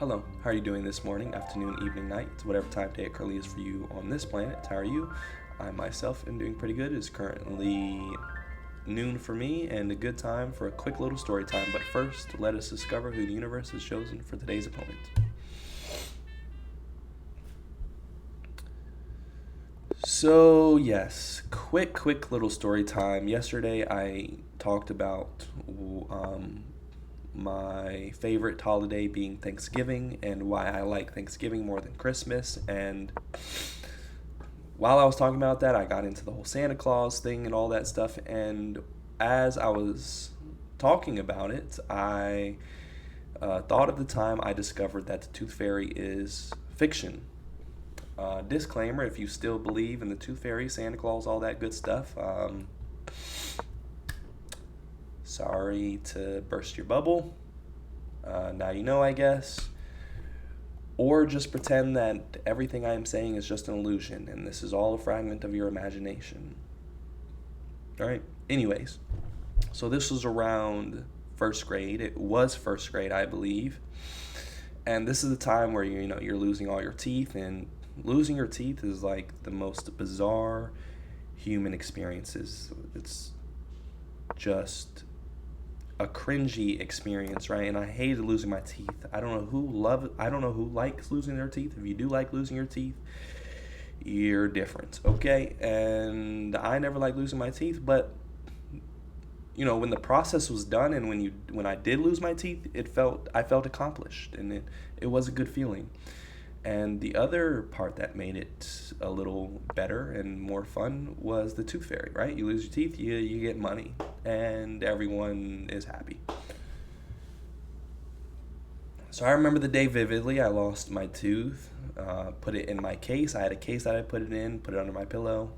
Hello, how are you doing this morning, afternoon, evening, night? It's whatever time of day it currently is for you on this planet. How are you? I myself am doing pretty good. It's currently noon for me and a good time for a quick little story time. But first, let us discover who the universe has chosen for today's opponent. So, yes, quick little story time. Yesterday I talked about my favorite holiday being Thanksgiving and why I like Thanksgiving more than Christmas. And while I was talking about that, I got into the whole Santa Claus thing and all that stuff. And as I was talking about it, I thought of the time I discovered that the Tooth Fairy is fiction. Disclaimer, if you still believe in the Tooth Fairy, Santa Claus, all that good stuff, sorry to burst your bubble. Now you know, I guess. Or just pretend that everything I am saying is just an illusion and this is all a fragment of your imagination. Alright? Anyways, so this was around first grade. It was first grade, I believe. And this is the time where you're losing all your teeth, and losing your teeth is like the most bizarre human experiences. It's just a cringy experience, right? And I hated losing my teeth. I don't know who likes losing their teeth. If you do like losing your teeth, you're different, okay? And I never liked losing my teeth, but when the process was done and when I did lose my teeth, I felt accomplished, and it was a good feeling. And the other part that made it a little better and more fun was the Tooth Fairy, right? You lose your teeth, you get money, and everyone is happy. So I remember the day vividly. I lost my tooth, put it in my case. I had a case that I put it in, put it under my pillow,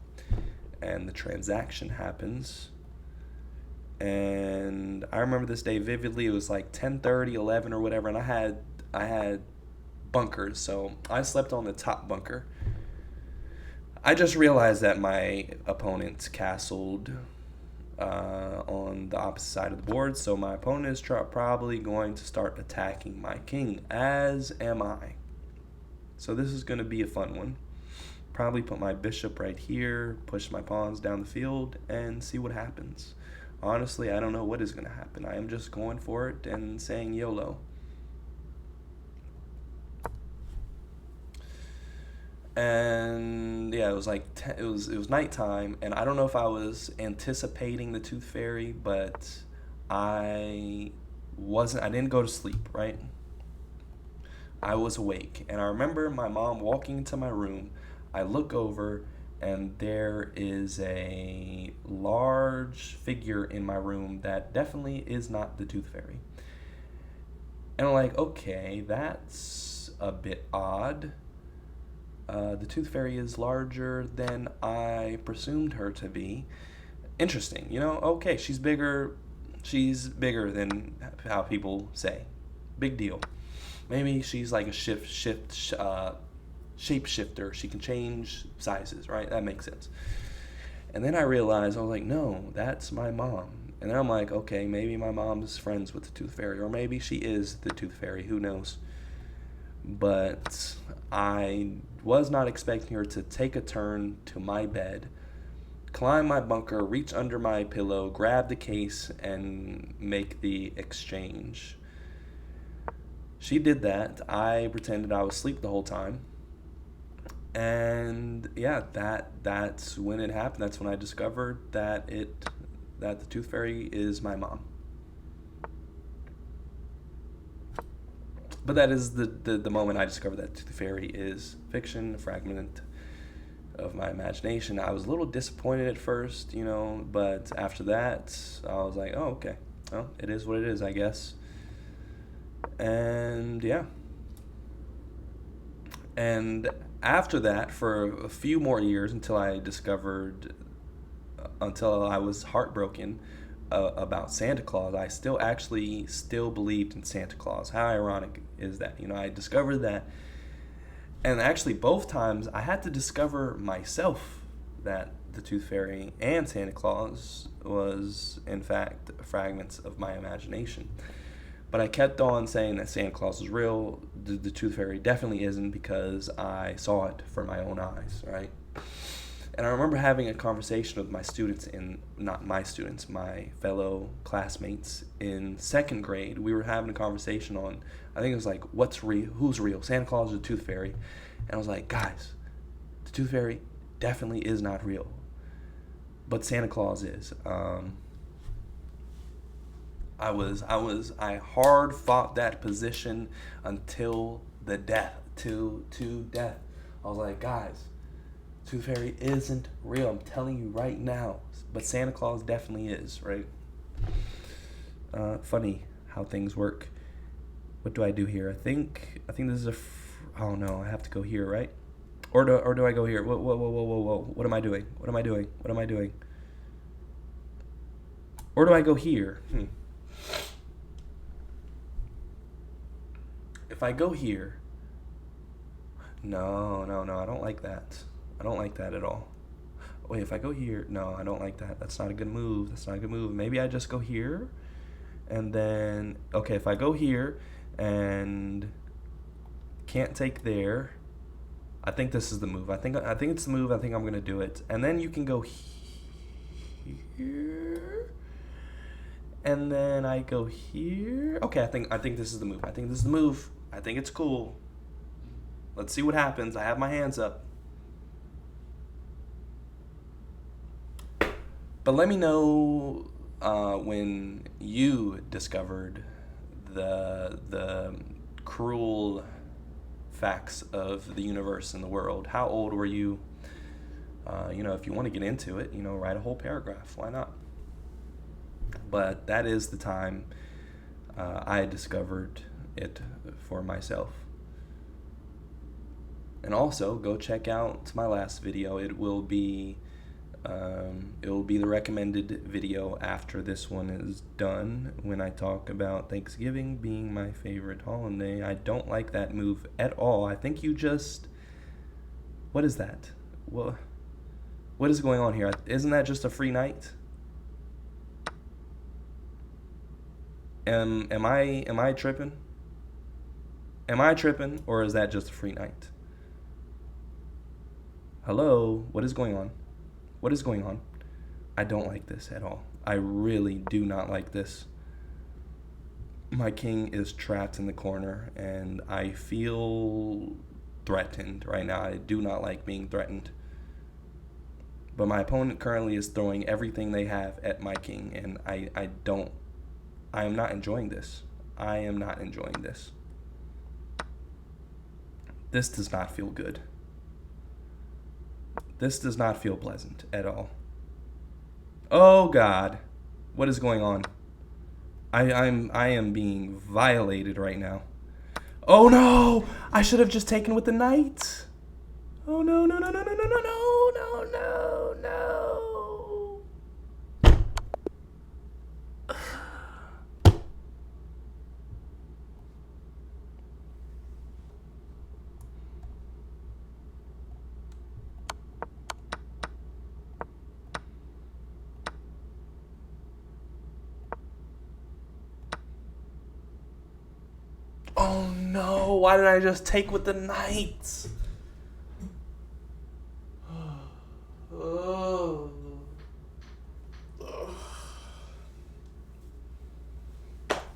and the transaction happens. And I remember this day vividly. It was like 10:30, 11 or whatever, and I had bunkers, so I slept on the top bunker. I just realized that my opponent castled on the opposite side of the board, so my opponent is probably going to start attacking my king, as am I. So this is going to be a fun one. Probably put my bishop right here, push my pawns down the field, and see what happens. Honestly, I don't know what is going to happen. I am just going for it and saying YOLO. And yeah, it was like it was nighttime, and I don't know if I was anticipating the Tooth Fairy, but I wasn't. I didn't go to sleep, right? I was awake, and I remember my mom walking into my room. I look over, and there is a large figure in my room that definitely is not the Tooth Fairy. And I'm like, okay, that's a bit odd. The Tooth Fairy is larger than I presumed her to be. Interesting, okay, she's bigger. She's bigger than how people say. Big deal. Maybe she's like a shapeshifter. She can change sizes, right? That makes sense. And then I realized, I was like, no, that's my mom. And then I'm like, okay, maybe my mom's friends with the Tooth Fairy, or maybe she is the Tooth Fairy. Who knows? But I was not expecting her to take a turn to my bed, climb my bunker, reach under my pillow, grab the case, and make the exchange. She did that. I pretended I was asleep the whole time. And yeah, that's when it happened. That's when I discovered that the Tooth Fairy is my mom. But that is the moment I discovered that the fairy is fiction, a fragment of my imagination. I was a little disappointed at first, but after that, I was like, oh, okay. Well, it is what it is, I guess. And yeah. And after that, for a few more years until I was heartbroken about Santa Claus, I still believed in Santa Claus. How ironic is that? I discovered that, and actually both times I had to discover myself that the Tooth Fairy and Santa Claus was in fact fragments of my imagination. But I kept on saying that Santa Claus is real. The Tooth Fairy definitely isn't, because I saw it for my own eyes, right? And I remember having a conversation with my students not my students, my fellow classmates in second grade. We were having a conversation on, I think it was like, what's real? Who's real? Santa Claus or the Tooth Fairy? And I was like, guys, the Tooth Fairy definitely is not real, but Santa Claus is. I hard fought that position until the death, to death. I was like, guys, Tooth Fairy isn't real. I'm telling you right now. But Santa Claus definitely is, right? Funny how things work. What do I do here? I think this is oh no, I have to go here, right? Or do I go here? Whoa. What am I doing? What am I doing? Or do I go here? If I go here, no, I don't like that. I don't like that at all. Wait, if I go here, no, I don't like that. That's not a good move. Maybe I just go here, and then, okay, if I go here and can't take there, I think this is the move. I think it's the move. I think I'm gonna do it. And then you can go here, and then I go here. Okay, I think this is the move. I think it's cool. Let's see what happens. I have my hands up. But let me know when you discovered the cruel facts of the universe and the world. How old were you? If you want to get into it, write a whole paragraph. Why not? But that is the time I discovered it for myself. And also, go check out my last video. It will be the recommended video after this one is done, when I talk about Thanksgiving being my favorite holiday. I don't like that move at all. I think you just... What is that? What is going on here? Isn't that just a free night? Am I tripping? Am I tripping, or is that just a free night? Hello? What is going on? I don't like this at all. I really do not like this. My king is trapped in the corner, and I feel threatened right now. I do not like being threatened. But my opponent currently is throwing everything they have at my king, and I am not enjoying this. This does not feel good. This does not feel pleasant at all. Oh God, what is going on? I am being violated right now. Oh no! I should have just taken with the knight. Oh no. Oh no, why did I just take with the knight? Oh.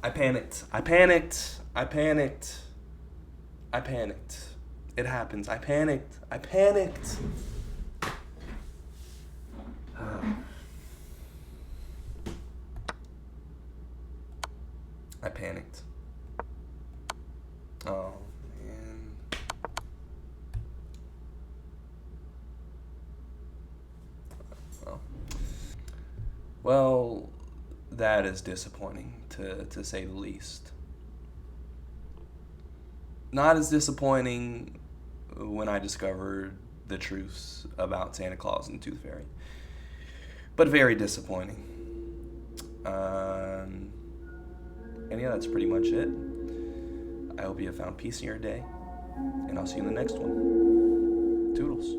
I panicked. It happens. I panicked. I panicked. Oh, man. Well, that is disappointing, to say the least. Not as disappointing when I discovered the truths about Santa Claus and the Tooth Fairy, but very disappointing. And yeah, that's pretty much it. I hope you have found peace in your day, and I'll see you in the next one. Toodles.